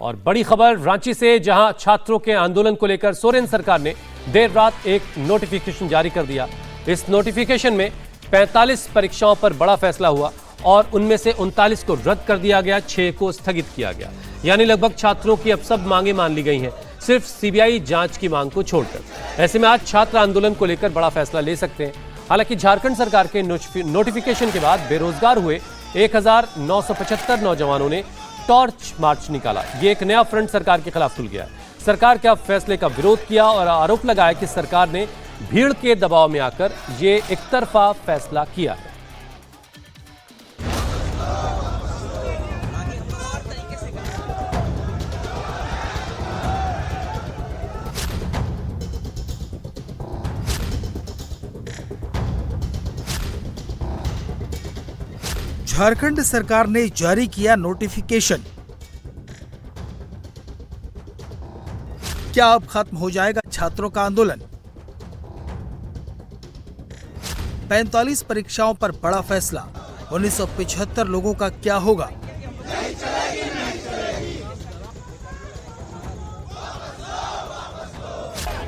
और बड़ी खबर रांची से, जहां छात्रों के आंदोलन को लेकर सोरेन सरकार ने देर रात एक नोटिफिकेशन जारी कर दिया। इस नोटिफिकेशन में 45 परीक्षाओं पर बड़ा फैसला हुआ और उनमें से 39 को रद्द कर दिया गया, 6 को स्थगित किया गया। यानी लगभग छात्रों की अब सब मांगे मान ली गई हैं, सिर्फ सीबीआई जांच की मांग को छोड़कर। ऐसे में आज छात्र आंदोलन को लेकर बड़ा फैसला ले सकते हैं। हालांकि झारखंड सरकार के नोटिफिकेशन के बाद बेरोजगार हुए 1975 नौजवानों ने टॉर्च मार्च निकाला। ये एक नया फ्रंट सरकार के खिलाफ खुल गया। सरकार के फैसले का विरोध किया और आरोप लगाया कि सरकार ने भीड़ के दबाव में आकर ये एकतरफा फैसला किया है। झारखंड सरकार ने जारी किया नोटिफिकेशन। क्या अब खत्म हो जाएगा छात्रों का आंदोलन? 45 परीक्षाओं पर बड़ा फैसला। 1975 लोगों का क्या होगा?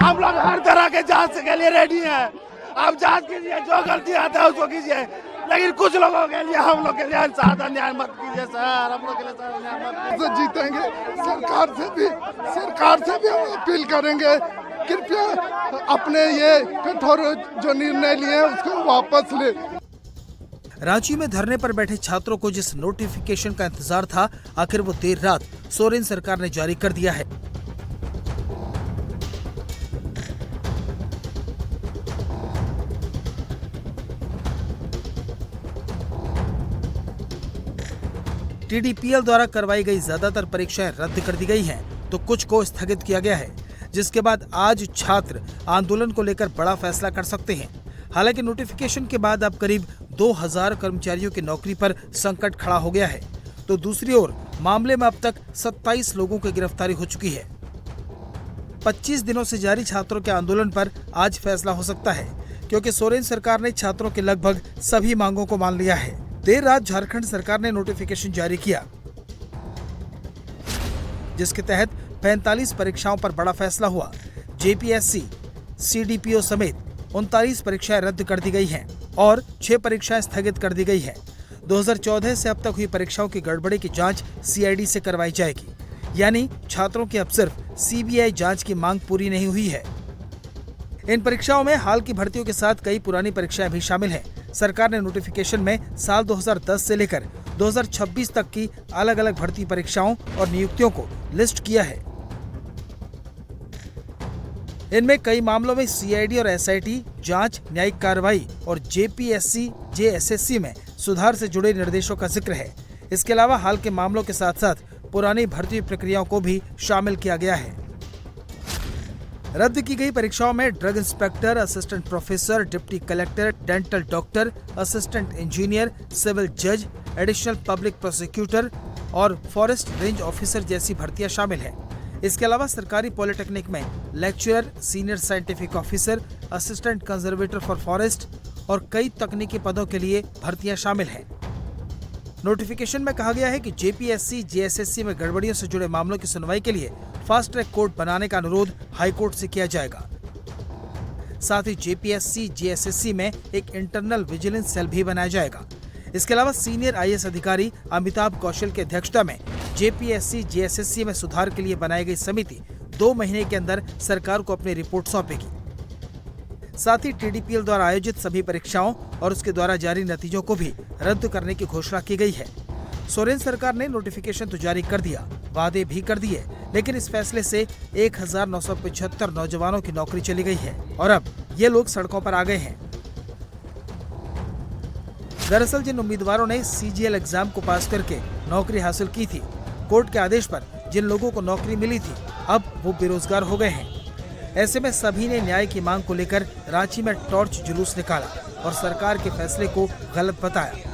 हम लोग हर तरह के जांच के लिए रेडी हैं। आप जांच कीजिए, जो गलती आता है उसको कीजिए, लेकिन कुछ लोगों के लिए, हम लोग के लिए साधा न्याय मत कीजिए सर। हम लोग के लिए साधा न्याय मत कीजिए। जीतेंगे, सरकार से भी हम अपील करेंगे, कृपया अपने ये कठोर जो निर्णय लिए हैं उसको वापस ले। रांची में धरने पर बैठे छात्रों को जिस नोटिफिकेशन का इंतजार था, आखिर वो देर रात सोरेन सरकार ने जारी कर दिया है। टीडीपीएल द्वारा करवाई गई ज्यादातर परीक्षाएं रद्द कर दी गई हैं, तो कुछ को स्थगित किया गया है, जिसके बाद आज छात्र आंदोलन को लेकर बड़ा फैसला कर सकते हैं। हालांकि नोटिफिकेशन के बाद अब करीब 2000 कर्मचारियों की नौकरी पर संकट खड़ा हो गया है, तो दूसरी ओर मामले में अब तक 27 लोगों की गिरफ्तारी हो चुकी है। 25 दिनों से जारी छात्रों के आंदोलन पर आज फैसला हो सकता है, क्योंकि सोरेन सरकार ने छात्रों के लगभग सभी मांगों को मान लिया है। देर रात झारखंड सरकार ने नोटिफिकेशन जारी किया, जिसके तहत 45 परीक्षाओं पर बड़ा फैसला हुआ। जेपीएससी, सीडीपीओ समेत 39 परीक्षाएं रद्द कर दी गई हैं और 6 परीक्षाएं स्थगित कर दी गई हैं। 2014 से अब तक हुई परीक्षाओं की गड़बड़ी की जांच सीआईडी से करवाई जाएगी। यानी छात्रों की अब सिर्फ सीबीआई जांच की मांग पूरी नहीं हुई है। इन परीक्षाओं में हाल की भर्तियों के साथ कई पुरानी परीक्षाएं भी शामिल हैं। सरकार ने नोटिफिकेशन में साल 2010 से लेकर 2026 तक की अलग अलग भर्ती परीक्षाओं और नियुक्तियों को लिस्ट किया है। इनमें कई मामलों में सीआईडी और एसआईटी जांच, न्यायिक कार्रवाई और जेपीएससी, जेएसएससी में सुधार से जुड़े निर्देशों का जिक्र है। इसके अलावा हाल के मामलों के साथ साथ पुरानी भर्ती प्रक्रियाओं को भी शामिल किया गया है। रद्द की गई परीक्षाओं में drug inspector, assistant professor, deputy collector, dental doctor, assistant engineer, civil जज, एडिशनल पब्लिक प्रोसिक्यूटर और फॉरेस्ट रेंज ऑफिसर जैसी भर्तियां शामिल हैं। इसके अलावा सरकारी पॉलिटेक्निक में lecturer, senior scientific officer, assistant conservator for forest और कई तकनीकी पदों के लिए भर्तियां शामिल हैं। नोटिफिकेशन में कहा गया है कि जेपीएससी, जेएसएससी में गड़बड़ियों से जुड़े मामलों की सुनवाई के लिए फास्ट ट्रैक कोर्ट बनाने का अनुरोध हाईकोर्ट से किया जाएगा। साथ ही जेपीएससी, जेएसएससी में एक इंटरनल विजिलेंस सेल भी बनाया जाएगा। इसके अलावा सीनियर आईएएस अधिकारी अमिताभ कौशल की अध्यक्षता में जेपीएससी, जेएसएससी में सुधार के लिए बनाई गई समिति 2 महीने के अंदर सरकार को अपनी रिपोर्ट सौंपेगी। साथ ही टीडीपीएल द्वारा आयोजित सभी परीक्षाओं और उसके द्वारा जारी नतीजों को भी रद्द करने की घोषणा की गई है। सोरेन सरकार ने नोटिफिकेशन तो जारी कर दिया, वादे भी कर दिए, लेकिन इस फैसले से 1975 नौजवानों की नौकरी चली गई है और अब ये लोग सड़कों पर आ गए हैं। दरअसल जिन उम्मीदवारों ने सीजीएल एग्जाम को पास करके नौकरी हासिल की थी, कोर्ट के आदेश पर जिन लोगों को नौकरी मिली थी, अब वो बेरोजगार हो गए हैं। ऐसे में सभी ने न्याय की मांग को लेकर रांची में टॉर्च जुलूस निकाला और सरकार के फैसले को गलत बताया।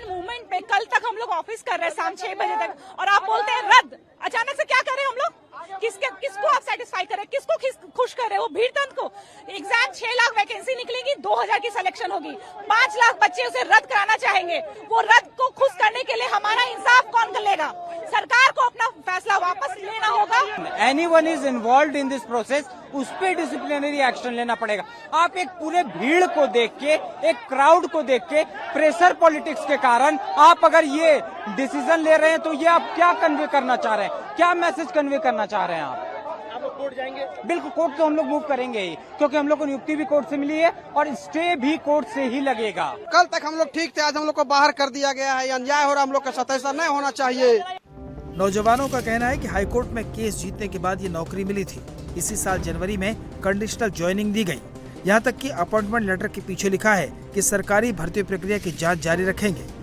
मूवमेंट में कल तक हम लोग ऑफिस कर रहे हैं शाम 6 बजे तक, और आप बोलते हैं रद्द। अचानक से क्या करें हम लोग? किसको आप सेटिस्फाई करें, किसको खुश करें? वो भीड़ तंत्र को। एग्जाम 6 लाख वैकेंसी निकलेगी, 2000 की सिलेक्शन होगी, 5 लाख बच्चे उसे रद्द कराना चाहेंगे। वो रद्द को खुश करने के लिए हमारा इंसाफ कौन पड़ेगा। सरकार को अपना फैसला वापस लेना होगा। Anyone is involved in this process, उस पे डिसिप्लिनरी एक्शन लेना पड़ेगा। आप एक पूरे भीड़ को देख के, एक क्राउड को देख के, प्रेशर पॉलिटिक्स के कारण आप अगर ये डिसीजन ले रहे हैं तो ये आप क्या कन्वे करना चाह रहे हैं, क्या मैसेज कन्वे करना चाह रहे हैं आप कोर्ट जाएंगे? बिल्कुल, कोर्ट तो हम लोग मूव करेंगे ही, क्योंकि हम लोग को नियुक्ति भी कोर्ट से मिली है और स्टे भी कोर्ट से ही लगेगा। कल तक हम लोग ठीक थे, आज हम लोग को बाहर कर दिया गया है। अन्याय हो रहा, हम लोग का साथ ऐसा नहीं होना चाहिए। नौजवानों का कहना है कि हाईकोर्ट में केस जीतने के बाद ये नौकरी मिली थी। इसी साल जनवरी में कंडीशनल ज्वाइनिंग दी गई। यहाँ तक कि अपॉइंटमेंट लेटर के पीछे लिखा है कि सरकारी भर्ती प्रक्रिया की जांच जारी रखेंगे।